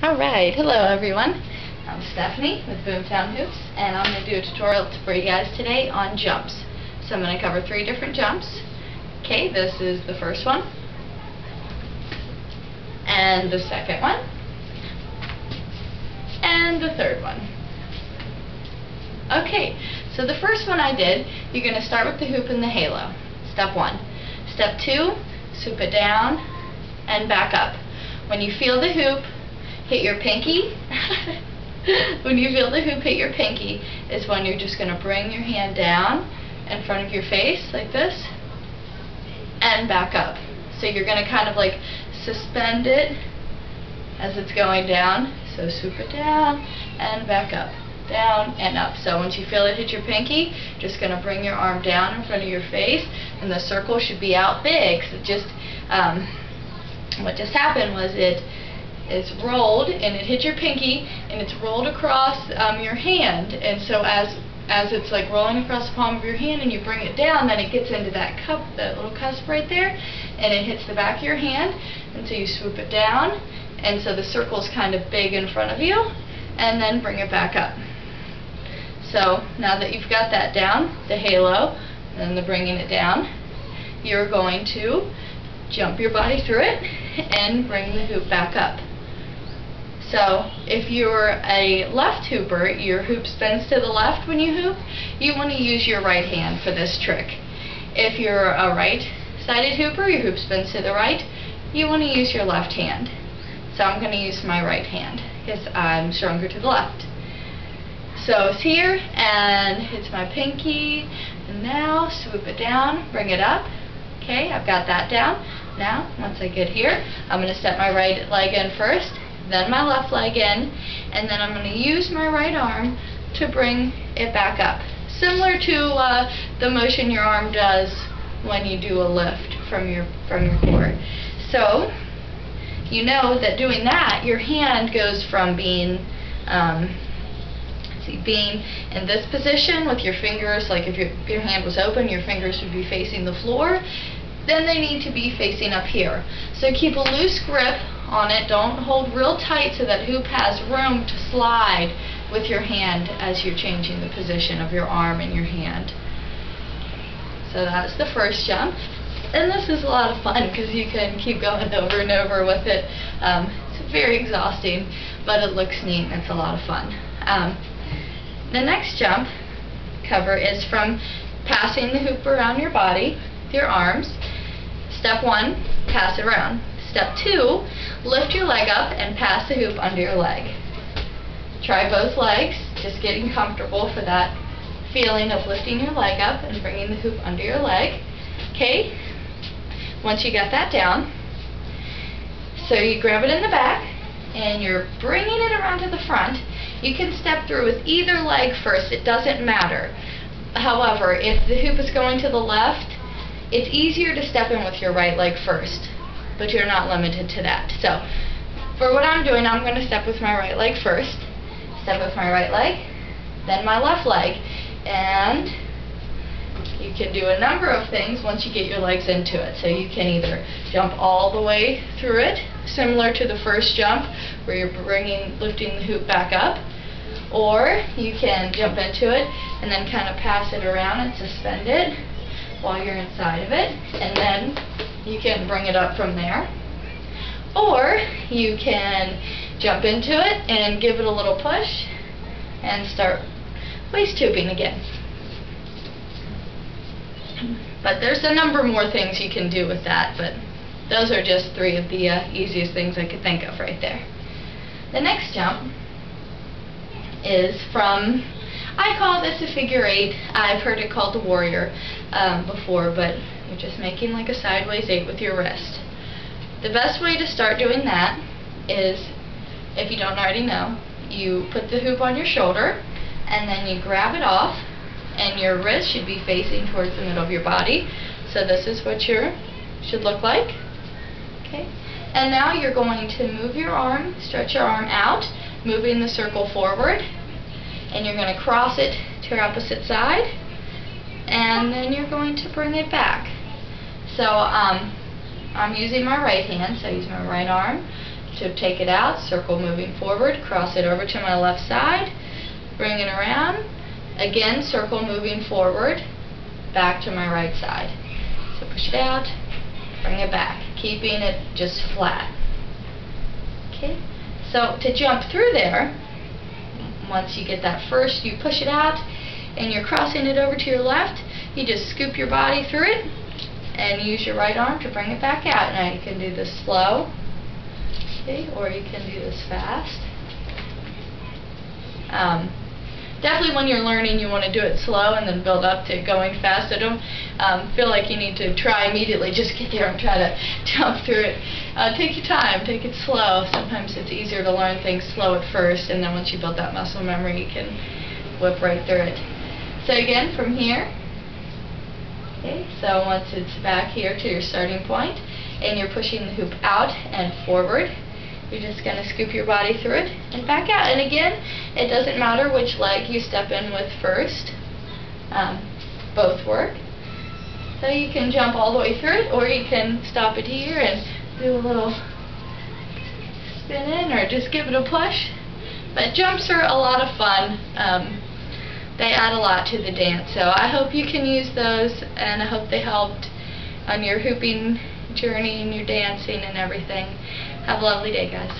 Alright, hello everyone. I'm Stephanie with Boomtown Hoops, and I'm going to do a tutorial for you guys today on jumps. So I'm going to cover 3 different jumps. Okay, this is the first one, and the second one, and the third one. Okay, so the first one I did, you're going to start with the hoop and the halo. Step 1. Step 2, swoop it down and back up. When you feel the hoop hit your pinky, when you feel the hoop hit your pinky is when you're just going to bring your hand down in front of your face like this and back up. So you're going to kind of like suspend it as it's going down. So swoop it down and back up, down and up. So once you feel it hit your pinky, just going to bring your arm down in front of your face, and the circle should be out big. So just what just happened was it's rolled and it hit your pinky and it's rolled across your hand, and so as it's like rolling across the palm of your hand and you bring it down, then it gets into that cup, that little cusp right there, and it hits the back of your hand, and so you swoop it down, and so the circle's kind of big in front of you, and then bring it back up. So now that you've got that down, the halo and the bringing it down, you're going to jump your body through it and bring the hoop back up. So if you're a left hooper, your hoop spins to the left when you hoop, you want to use your right hand for this trick. If you're a right-sided hooper, your hoop spins to the right, you want to use your left hand. So I'm going to use my right hand because I'm stronger to the left. So it's here and it's my pinky, and now swoop it down, bring it up. Okay, I've got that down. Now, once I get here, I'm going to step my right leg in first, then my left leg in, and then I'm going to use my right arm to bring it back up. Similar to the motion your arm does when you do a lift from your core. So, you know that doing that, your hand goes from being in this position with your fingers, like if your hand was open, your fingers would be facing the floor. Then they need to be facing up here. So keep a loose grip on it. Don't hold real tight so that hoop has room to slide with your hand as you're changing the position of your arm and your hand. So that's the first jump. And this is a lot of fun because you can keep going over and over with it. It's very exhausting, but it looks neat and it's a lot of fun. The next jump cover is from passing the hoop around your body with your arms. Step 1, pass it around. Step 2, lift your leg up and pass the hoop under your leg. Try both legs, just getting comfortable for that feeling of lifting your leg up and bringing the hoop under your leg. Okay, once you got that down, so you grab it in the back and you're bringing it around to the front. You can step through with either leg first, it doesn't matter. However, if the hoop is going to the left, it's easier to step in with your right leg first, but you're not limited to that. So, for what I'm doing, I'm going to step with my right leg first, step with my right leg, then my left leg, and you can do a number of things once you get your legs into it. So you can either jump all the way through it, similar to the first jump, where you're lifting the hoop back up, or you can jump into it and then kind of pass it around and suspend it while you're inside of it, and then you can bring it up from there. Or you can jump into it and give it a little push and start waist tubing again. But there's a number more things you can do with that, but those are just 3 of the easiest things I could think of right there. The next jump is from, I call this a figure 8. I've heard it called the warrior before, but you're just making like a sideways 8 with your wrist. The best way to start doing that is, if you don't already know, you put the hoop on your shoulder and then you grab it off, and your wrist should be facing towards the middle of your body. So this is what your should look like. Okay. And now you're going to move your arm, stretch your arm out, moving the circle forward, and you're going to cross it to your opposite side, and then you're going to bring it back. So I'm using my right hand, so I use my right arm, So take it out, circle moving forward, cross it over to my left side, bring it around, again circle moving forward, back to my right side. So push it out, bring it back, keeping it just flat. Okay, so to jump through there, once you get that first, you push it out and you're crossing it over to your left, you just scoop your body through it and use your right arm to bring it back out. Now you can do this slow, okay, or you can do this fast. Definitely when you're learning, you want to do it slow and then build up to going fast. So don't feel like you need to try immediately. Just get there and try to jump through it. Take your time. Take it slow. Sometimes it's easier to learn things slow at first, and then once you build that muscle memory, you can whip right through it. So again, from here, okay, so once it's back here to your starting point, and you're pushing the hoop out and forward, you're just going to scoop your body through it and back out. And again, it doesn't matter which leg you step in with first. Both work. So you can jump all the way through it, or you can stop it here and do a little spin in, or just give it a push. But jumps are a lot of fun. They add a lot to the dance. So I hope you can use those, and I hope they helped on your hooping journey and your dancing and everything. Have a lovely day, guys.